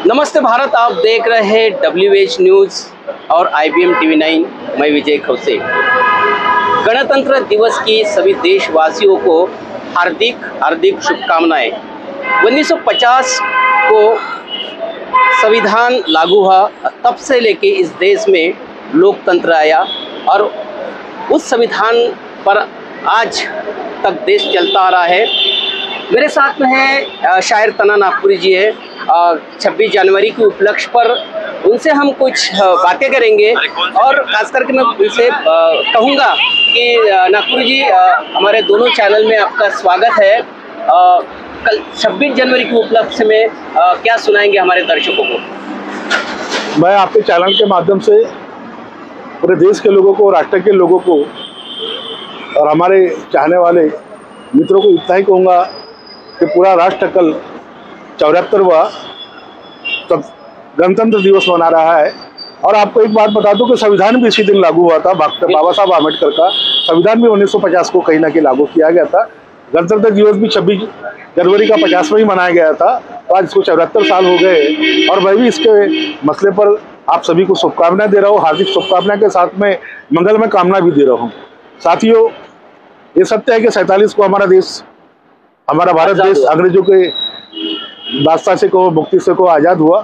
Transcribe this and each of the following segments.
नमस्ते भारत, आप देख रहे हैं WH न्यूज़ और IBM TV9। मैं विजय खौसे। गणतंत्र दिवस की सभी देशवासियों को हार्दिक हार्दिक शुभकामनाएं। 1950 को संविधान लागू हुआ, तब से लेके इस देश में लोकतंत्र आया और उस संविधान पर आज तक देश चलता आ रहा है। मेरे साथ में है शायर तना नागपुरी जी है। 26 जनवरी के उपलक्ष्य पर उनसे हम कुछ बातें करेंगे और खास करके मैं उनसे कहूँगा कि नागपुरी जी, हमारे दोनों चैनल में आपका स्वागत है। कल 26 जनवरी के उपलक्ष्य में क्या सुनाएंगे हमारे दर्शकों को? मैं आपके चैनल के माध्यम से पूरे देश के लोगों को, राष्ट्र के लोगों को और हमारे चाहने वाले मित्रों को इतना ही कहूँगा कि पूरा राष्ट्र कल 74वां गणतंत्र दिवस मना रहा है। और आपको एक बात बता दूं कि संविधान भी इसी दिन लागू हुआ था। डॉक्टर बाबा साहब आम्बेडकर का संविधान भी 1950 को कहीं ना कहीं लागू किया गया था। गणतंत्र दिवस भी 26 जनवरी का 50वां ही मनाया गया था। तो आज इसको 74 साल हो गए और मैं भी इसके मसले पर आप सभी को शुभकामनाएं दे रहा हूँ। हार्दिक शुभकामनाएं के साथ में मंगलमय कामना भी दे रहा हूँ। साथियों, ये सत्य है कि 47 को हमारा भारत देश अंग्रेजों के दास्ता से को, मुक्ति से को आज़ाद हुआ।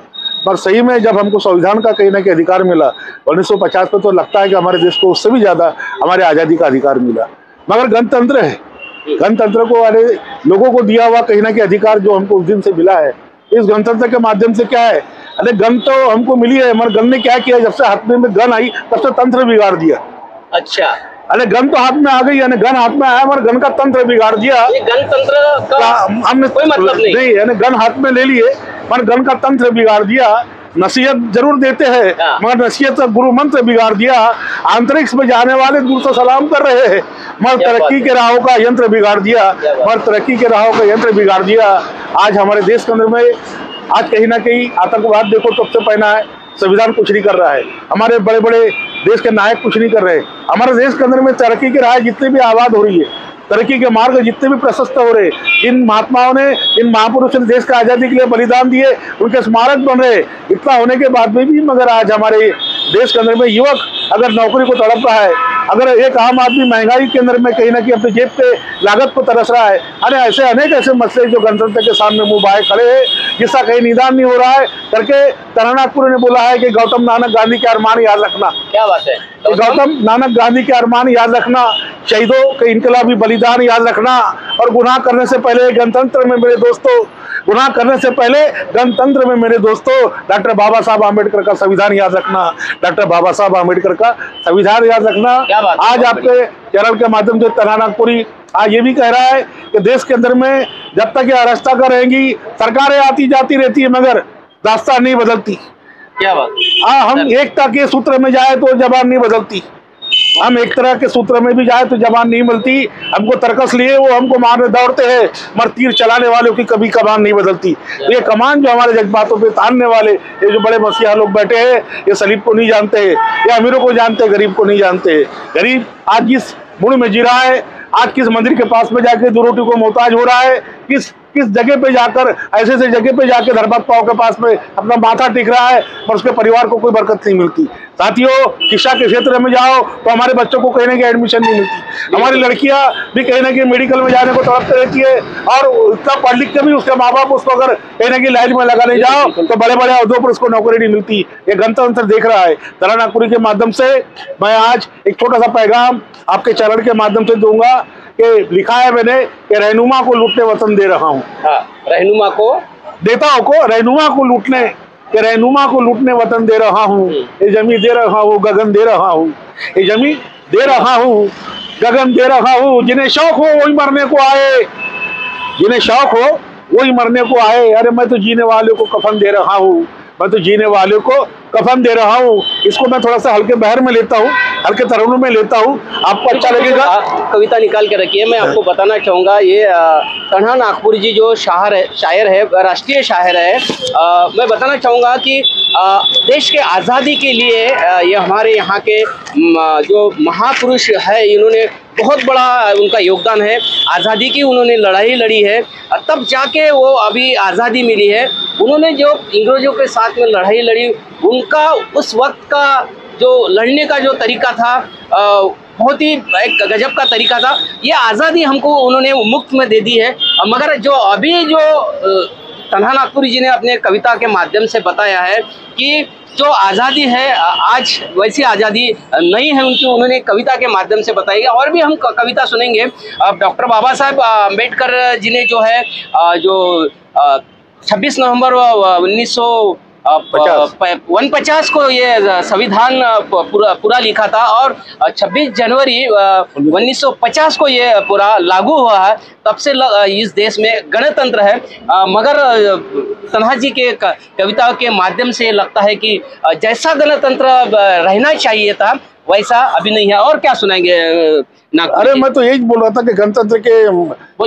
पर सही में जब हमको संविधान का कहीं ना कहीं अधिकार मिला 1950 में, तो लगता है कि हमारे देश को उससे भी ज़्यादा हमारे आज़ादी का अधिकार मिला। मगर गणतंत्र है, गणतंत्र को वाले लोगों को दिया हुआ कहीं ना कहीं अधिकार जो हमको उस दिन से मिला है। इस गणतंत्र के माध्यम से क्या है, अरे गन तो हमको मिली है, मगर गन ने क्या किया, जब से हाथ में गन आई तब से तंत्र बिगाड़ दिया। अच्छा, अरे गन तो हाथ में आ गई, यानी गन हाथ में आया मगर गन का तंत्र बिगाड़ दिया। ये गणतंत्र का हमने कोई मतलब नहीं, यानी गन हाथ में ले लिए पर गन का तंत्र बिगाड़ दिया। नसीहत जरूर देते हैं मगर नसीहत का गुरु मंत्र बिगाड़ दिया। अंतरिक्ष में जाने वाले दूर से सलाम कर रहे हैं मगर तरक्की के राहों का यंत्र बिगाड़ दिया। बिगाड़ दिया। आज हमारे देश के अंदर में आज कहीं ना कहीं आतंकवाद देखो तब से पहना है। संविधान कुछ नहीं कर रहा है, हमारे बड़े बड़े देश के नायक कुछ नहीं कर रहे। हमारे देश के अंदर में तरक्की की राह जितनी भी आबाद हो रही है, तरक्की के मार्ग जितने भी प्रशस्त हो रहे, इन महात्माओं ने, इन महापुरुषों ने देश का आज़ादी के लिए बलिदान दिए, उनके स्मारक बन रहे। इतना होने के बाद में भी मगर आज हमारे देश के अंदर में युवक अगर नौकरी को तड़प रहा है, अगर एक आम आदमी महंगाई के अंदर में कहीं ना कहीं अपने जेब पे लागत को तरस रहा है, अरे ऐसे अनेक ऐसे मसले जो गणतंत्र के सामने मुंह बाए खड़े हैं, जिसका कहीं निदान नहीं हो रहा है करके तना नागपुरी ने बोला है कि गौतम नानक गांधी के अरमान याद रखना। क्या बात है? गौतम नानक गांधी के अरमान याद रखना, शहीदों के इनकलाबी बलिदान याद रखना और गुनाह करने से पहले गणतंत्र में मेरे दोस्तों, गुनाह करने से पहले गणतंत्र में मेरे दोस्तों डॉक्टर बाबा साहब आम्बेडकर का संविधान याद रखना। डॉक्टर बाबा साहब आम्बेडकर का संविधान याद रखना। आज आपके चैनल के माध्यम से तना नागपुरी आज ये भी कह रहा है कि देश के अंदर में जब तक ये अराजकता कर रहेंगी, सरकारें आती जाती रहती है मगर दास्तान नहीं बदलती। क्या बात? हम एकता के सूत्र में जाए तो जबान नहीं बदलती, हम एक तरह के सूत्र में भी जाए तो जबान नहीं मिलती। हमको तरकस लिए वो हमको मारने दौड़ते हैं मगर तीर चलाने वालों की कभी कमान नहीं बदलती। ये कमान जो हमारे जज्बातों पे तानने वाले ये जो बड़े मसीहा लोग बैठे हैं, ये सलीब को नहीं जानते हैं, ये अमीरों को जानते हैं, गरीब को नहीं जानते हैं। गरीब आज किस मुड़ में जी रहा है, आज किस मंदिर के पास में जाके 2 रोटी को मोहताज हो रहा है, किस जगह पे जाकर ऐसे जगह पे जाके धर्मपाल पाव के पास में अपना माथा टिक रहा है पर उसके परिवार को कोई बरकत नहीं मिलती। साथियों, शिक्षा के क्षेत्र में जाओ तो हमारे बच्चों को कहीं ना कहीं एडमिशन नहीं मिलती। हमारी लड़कियां भी कहीं ना कहीं मेडिकल में जाने को तड़पते रहती है और इतना पढ़ लिख के भी उसके माँ बाप उसको अगर कहीं ना कहीं लाइन में लगाने जाओ तो बड़े बड़े अहदों पर उसको नौकरी नहीं मिलती। ये गणतंत्र देख रहा है। तना नागपुरी के माध्यम से मैं आज एक छोटा सा पैगाम आपके चैनल के माध्यम से दूंगा कि लिखा है मैंने कि रहनुमा को लूटने वतन दे रहा हूँ। रहनुमा को देता हूँ को रहनुमा को लूटने, कि रहनुमा को लूटने वतन दे रहा हूँ। ये जमी दे रहा हूँ, गगन दे रहा हूँ, ये जमी दे रहा हूँ, गगन दे रहा हूँ। जिन्हें शौक हो वही मरने को आए, जिन्हें शौक हो वही मरने को आए। अरे मैं तो जीने वालों को कफन दे रहा हूँ, मैं तो जीने वालों को कफन दे रहा हूँ। इसको मैं थोड़ा सा हल्के बहर में लेता हूँ, हल्के तरानों में लेता हूँ, आपको अच्छा लगेगा। कविता निकाल के रखिए। मैं आपको बताना चाहूँगा, ये तना नागपुरी जी जो शायर है, राष्ट्रीय शायर है। मैं बताना चाहूँगा कि देश के आज़ादी के लिए ये हमारे यहाँ के जो महापुरुष है, इन्होंने बहुत बड़ा उनका योगदान है। आज़ादी की उन्होंने लड़ाई लड़ी है, तब जाके वो अभी आज़ादी मिली है। उन्होंने जो अंग्रेजों के साथ में लड़ाई लड़ी, उनका उस वक्त का जो लड़ने का जो तरीका था बहुत ही एक गजब का तरीका था। ये आज़ादी हमको उन्होंने मुफ्त में दे दी है। मगर जो अभी जो तन्हा नागपुरी जी ने अपने कविता के माध्यम से बताया है कि जो आज़ादी है आज वैसी आज़ादी नहीं है उनकी, उन्होंने कविता के माध्यम से बताई है। और भी हम कविता सुनेंगे। डॉक्टर बाबा साहब अम्बेडकर जी ने जो है जो 26 नवंबर 1949 को ये संविधान पूरा लिखा था और 26 जनवरी 1950 को ये पूरा लागू हुआ है। तब से इस देश में गणतंत्र है। मगर तन्हा जी के कविता के माध्यम से लगता है कि जैसा गणतंत्र रहना चाहिए था वैसा अभी नहीं है। और क्या सुनाएंगे? अरे मैं तो यही बोल रहा था कि गणतंत्र के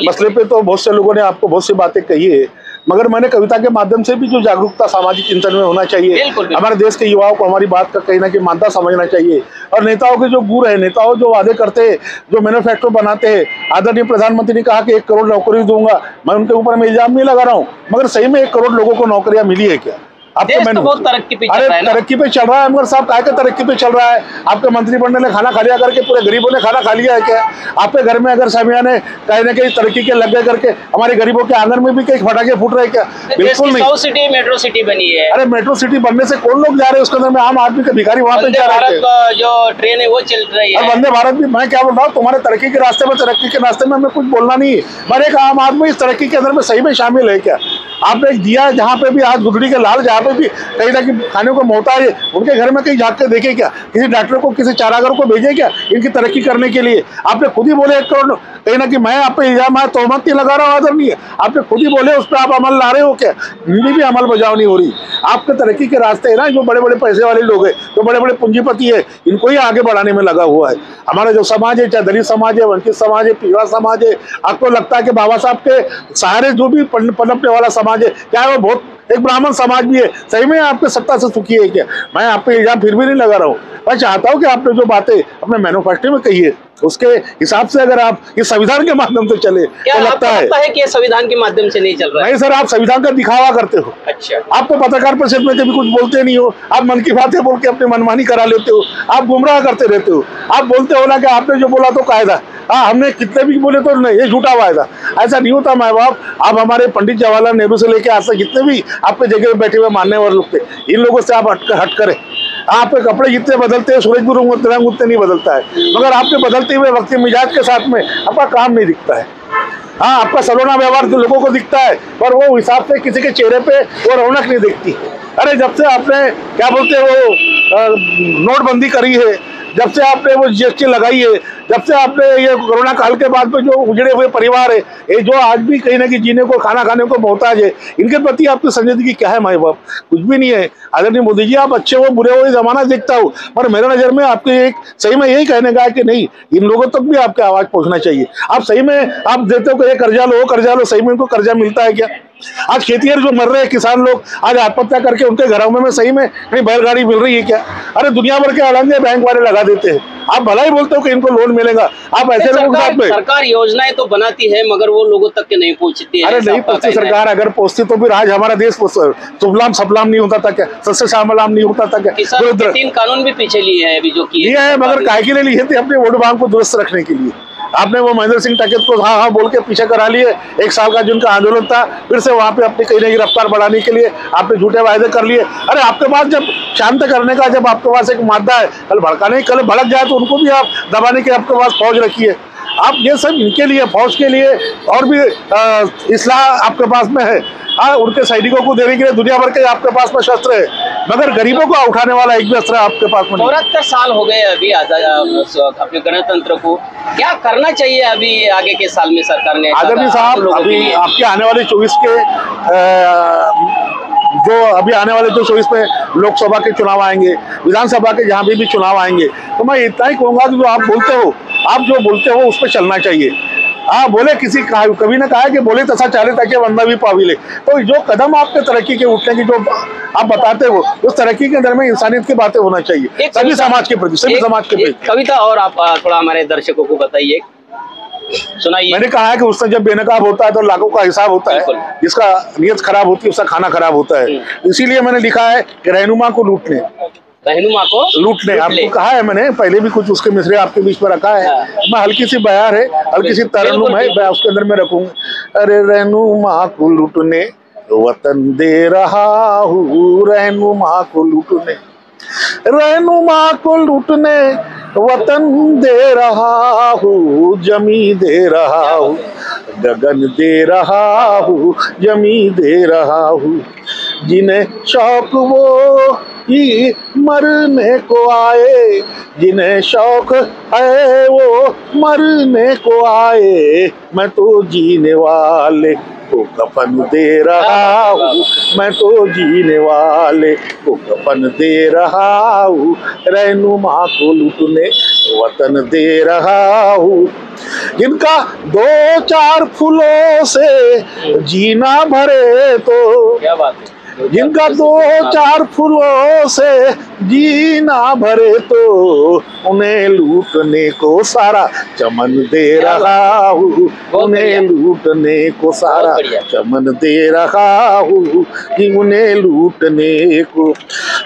मसले पे तो बहुत से लोगों ने आपको बहुत सी बातें कही है, मगर मैंने कविता के माध्यम से भी जो जागरूकता सामाजिक चिंतन में होना चाहिए, हमारे देश के युवाओं को हमारी बात का कहीं ना कहीं मानता समझना चाहिए। और नेताओं के जो गुर है, नेताओं जो वादे करते हैं, जो मैन्युफैक्चर बनाते हैं, आदरणीय प्रधानमंत्री ने कहा कि 1 करोड़ नौकरी दूंगा, मैं उनके ऊपर मैं इल्जाम नहीं लगा रहा हूँ, मगर सही में 1 करोड़ लोगों को नौकरियां मिली है क्या? देश तो बहुत तरक्की पे चल रहा है ना? तरक्की पे चल रहा है, मगर साहब काय का तरक्की पे चल रहा है? आपके मंत्रिमंडल ने खाना खा लिया करके पूरे गरीबों ने खाना खा लिया है क्या? आपके घर में अगर सामिया ने कहीं ना कहीं तरक्की के लग गए करके हमारे गरीबों के आंगन में भी कहीं फटाके फूट रहे क्या? बिल्कुल नहीं। 100 सिटी मेट्रो सिटी बनी है। अरे मेट्रो सिटी बनने से कौन लोग जा रहे हैं उसके अंदर में? आम आदमी के भिखारी वहाँ पे जा रहे हैं। जो ट्रेन है वो चल रही है। वंदे भारत भी, मैं क्या बोल रहा हूँ, तुम्हारे तरक्की के रास्ते में, तरक्की के रास्ते में हमें कुछ बोलना नहीं है, मगर एक आम आदमी इस तरक्की के अंदर में सही में शामिल है क्या? आपने दिया जहाँ पे भी आज गुदड़ी के लाल, जहाँ पे भी कहीं ना कहीं खाने को मोहताज है, उनके घर में कहीं जाके के देखे क्या? किसी डॉक्टर को, किसी चारागर को भेजे क्या इनकी तरक्की करने के लिए? आपने खुद ही बोले 1 करोड़, कहीं ना कहीं मैं आप पे इल्जाम है तोहमत नहीं लगा रहा हूँ, आदर नहीं है, आपने खुद ही बोले, उस पर आप अमल ला रहे हो क्या? इनकी भी अमल बजावनी हो रही। आपके तरक्की के रास्ते है ना, जो बड़े बड़े पैसे वाले लोग हैं, जो बड़े बड़े पूंजीपति है, इनको ही आगे बढ़ाने में लगा हुआ है। हमारा जो समाज है, चाहे दलित समाज है, वंचित समाज है, पिछड़ा समाज है, आपको लगता है कि बाबा साहब के सहारे जो भी पनपने वाला समाज है, क्या वो बहुत एक ब्राह्मण समाज भी है, सही में आपके सत्ता से सुखी है क्या? मैं आप पे इल्जाम फिर भी नहीं लगा रहा हूँ। मैं चाहता हूँ कि आपने जो बातें अपने मैन्युफैक्चरिंग में कही है उसके हिसाब से अगर आप इस संविधान के माध्यम से चले तो लगता है कि संविधान के माध्यम से नहीं चल रहा है। नहीं सर, आप संविधान का दिखावा करते हो। अच्छा, आप तो पत्रकार परिषद में कभी कुछ बोलते नहीं हो, आप मन की बातें बोल के अपनी मनमानी करा लेते हो, आप गुमराह करते रहते हो। आप बोलते हो ना कि आपने जो बोला तो कायदा, हाँ हमने कितने भी बोले तो नहीं, ये झूठा वायदा। ऐसा नहीं होता माँ बाप। आप हमारे पंडित जवाहरलाल नेहरू से लेकर आज तक जितने भी आपके जगह में बैठे हुए मानने वाले लोग थे, इन लोगों से आप हट करें। आपके कपड़े जितने बदलते हैं, सूरज गुरु रंग उतने नहीं बदलता है, मगर आपके बदलते हुए वक्त मिजाज के साथ में आपका काम नहीं दिखता है। हाँ, आपका सलोना व्यवहार लोगों को दिखता है, पर वो हिसाब से किसी के चेहरे पे वो रौनक नहीं दिखती। अरे जब से आपने क्या बोलते हैं वो नोटबंदी करी है, जब से आपने वो GST लगाई है, जब से आपने ये कोरोना काल के बाद में जो उजड़े हुए परिवार है, ये जो आज भी कहीं ना कहीं जीने को, खाना खाने को मोहताज है, इनके प्रति आपकी संजीदगी क्या है? माँ बाप कुछ भी नहीं है। आदरणीय मोदी जी, आप अच्छे हो बुरे हो ये जमाना देखता हूँ, पर मेरे नज़र में आपके एक सही में यही कहने का है कि नहीं, इन लोगों तक भी आपकी आवाज़ पहुँचना चाहिए। आप सही में आप देते हो कि ये कर्जा लो, सही में इनको कर्जा मिलता है क्या? आज खेतिहर जो मर रहे हैं, किसान लोग आज आत्महत्या करके उनके घरों में सही में कहीं बैलगाड़ी मिल रही है क्या? अरे दुनिया भर के अड़ंगे बैंक वाले लगा देते हैं। आप भला ही बोलते हो कि इनको लोन मिलेगा, आप ऐसे लोगों के साथ में सरकार योजनाएं तो बनाती है मगर वो लोगों तक के नहीं पहुंचती है। अरे नहीं पहुंचती सरकार, अगर पहुंचती तो फिर आज हमारा देश सुफलाम सफलाम नहीं होता था क्या? सस्य श्यामलाम नहीं होता था क्या? 3 कानून भी पीछे लिए हैं अभी जो किए है, मगर काहे के लिए लिए थे? अपने वोट बैंक को दुरुस्त रखने के लिए। आपने वो महेंद्र सिंह टकैत को हाँ बोल के पीछे करा लिए, 1 साल का जिनका आंदोलन था, फिर से वहां पे अपनी कहीं ना कहीं रफ्तार बढ़ाने के लिए आपने झूठे वायदे कर लिए। अरे आपके पास जब शांत करने का, जब आपके पास एक मादा है, कल भड़काने, कल भड़क जाए तो उनको भी आप दबाने के आपके पास फौज रखी है। आप ये सब इनके लिए, फौज के लिए, और भी इस्लाह आपके पास में है। हाँ, उनके सैनिकों को देने के लिए दुनिया भर के आपके पास में शस्त्र है, मगर गरीबों को उठाने वाला एक भी अस्त्र आपके पास में नहीं। 74 साल हो गए अभी अपने गणतंत्र को, क्या करना चाहिए अभी आगे के साल में सरकार ने? आदरणीय साहब, अभी आपके आने वाले 24 के जो 24 में लोकसभा के चुनाव आएंगे, विधानसभा के जहाँ भी चुनाव आएंगे, तो मैं इतना ही कहूँगा कि जो आप जो बोलते हो उस पर चलना चाहिए। हाँ, बोले कभी ने कहा है कि बोले तथा चाले ताकि बंदा भी पाविले। तो जो कदम आपके तरक्की के उठने की जो आप बताते हो, उस तरक्की के अंदर में इंसानियत की बातें होना चाहिए, सभी समाज के प्रति, सभी समाज के प्रति। कविता और आप थोड़ा हमारे दर्शकों को बताइए। सुनाइए। मैंने कहा है कि उससे जब बेनकाब होता है तो लाखों का हिसाब होता है, जिसका नियत खराब होती है उसका खाना खराब होता है। इसीलिए मैंने लिखा है कि रहनुमा को लूटने, रहनुमा को लूटने। आपको कहा है मैंने पहले भी कुछ उसके मिसरे आपके बीच में रखा है। मैं हल्की सी बयार है, हल्की सी तरन्नुम है, मैं उसके अंदर में रखूंगा। अरे रहनुमा को लूटने वतन दे रहा हूँ, रहनुमा को लूटने, रहनुमा को लूटने वतन दे रहा हूँ, जमी दे रहा हूँ, गगन दे रहा हूँ, जमी दे रहा हूँ। जिन्हें शौक वो ही मरने को आए, जिन्हें शौक है वो मरने को आए, मैं तो जीने वाले को कफन दे रहा हूँ, मैं तो जीने वाले को कफन दे रहा हूँ, रहनुमा को लूटने वतन दे रहा हूँ। जिनका दो चार फूलों से जीना भरे तो, क्या बात है, जिनका दो चार फूलों से जीना भरे तो, उन्हें लूटने को सारा चमन दे रहा हूँ, उन्हें लूटने को सारा चमन दे रहा हूँ, कि उन्हें लूटने को,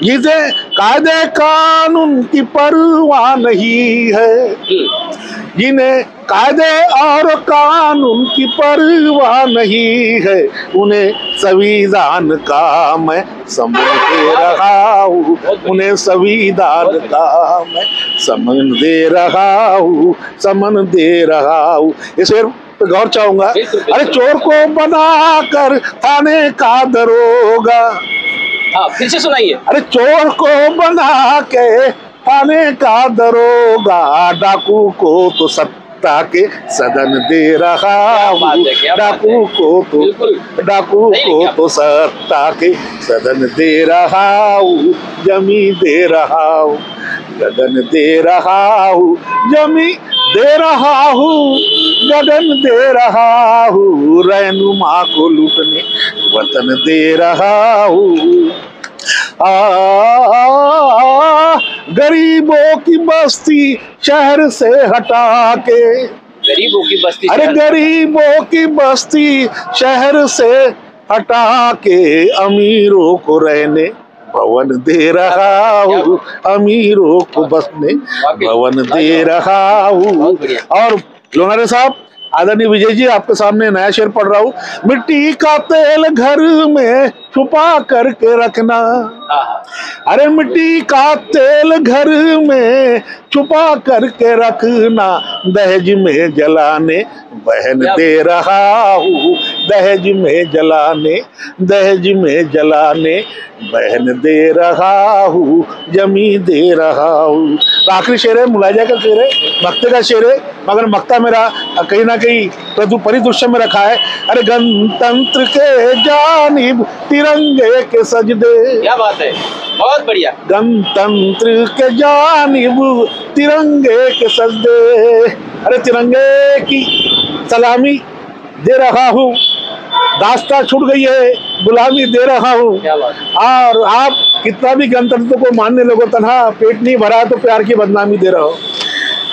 जिसे कायदे कानून की परवाह नहीं है, जिन्हें कायदे और कानून की परवाह नहीं है, उन्हें संविधान का मैं समन दे रहा हूँ, उन्हें संविधान का मैं समन दे रहा हूँ, समन दे रहा हूँ। इसे गौर चाहूंगा। अरे चोर को बनाकर थाने का दरोगा, हाँ फिर से सुनाइए। अरे चोर को बना के थाने का दरोगा, डाकू को तो सत्ता के सदन दे रहा हूँ, डाकू को तो सत्ता के सदन दे रहा हूँ, जमी दे रहा हूँ, गगन दे रहा हूँ, जमी दे रहा हूँ, गगन दे रहा हूँ, रहनुमा को लूटने वतन दे रहा हूँ। गरीबों की बस्ती शहर से हटा के, गरीबों की बस्ती, अरे गरीबों की बस्ती शहर से हटा के, अमीरों को रहने भवन दे रहा हूँ, अमीरों को बसने भवन दे रहा हूँ। और लोनारे साहब, आदरणीय विजय जी, आपके सामने नया शेर पढ़ रहा हूँ। मिट्टी का तेल घर में छुपा करके रखना, अरे मिट्टी का तेल घर में छुपा करके रखना, दहेज में जलाने बहन दे रहा हूँ, दहेज में जलाने, दहेज में जलाने बहन दे रहा हूँ, जमी दे रहा हूँ। आखिरी शेर है, मुलाजा का शेर है, मक्ते का शेर है, मगर मक्ता मेरा कहीं ना कहीं परिदृश्य में रखा है। अरे गणतंत्र के जानिब तिरंगे के सजदे, क्या बात है, बहुत बढ़िया। गणतंत्र के जानिब तिरंगे के सजदे, अरे तिरंगे की सलामी दे रहा हूँ, दास्ता छूट गई है, गुलामी दे रहा हूँ। और आप कितना भी गणतंत्र को मानने लगो, तन्हा पेट नहीं भरा तो प्यार की बदनामी दे रहा हो।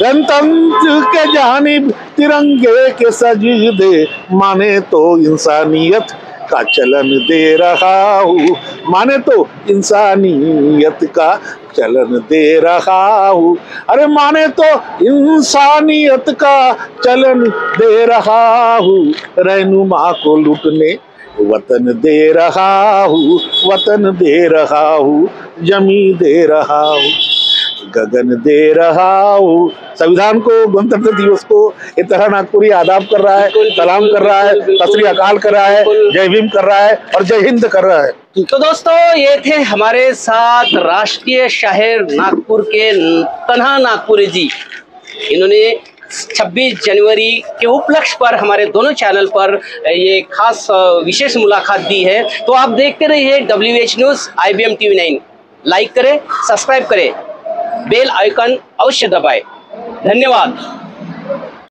गणतंत्र के जानिब तिरंगे के सजदे, माने तो इंसानियत का चलन दे रहा हूँ, माने तो इंसानियत का चलन दे रहा हूँ, अरे माने तो इंसानियत का चलन दे रहा हूँ, रहनुमा को लूटने वतन दे रहा हूँ, वतन दे रहा हूँ, जमी दे रहा हूँ, गगन दे रहा हूँ। संविधान को, गणतंत्र दिवस को इस तरह नागपुरी आदाब कर रहा है, सलाम कर रहा है, सत श्री अकाल कर रहा है, जय भीम कर रहा है और जय हिंद कर रहा है। तो दोस्तों, ये थे हमारे साथ राष्ट्रीय शायर नागपुर के तन्हा नागपुरी जी। इन्होंने 26 जनवरी के उपलक्ष्य पर हमारे दोनों चैनल पर ये खास विशेष मुलाकात दी है। तो आप देखते रहिए WH news IBM TV9। Like करें, सब्सक्राइब करें, बेल आइकन अवश्य दबाएं। धन्यवाद।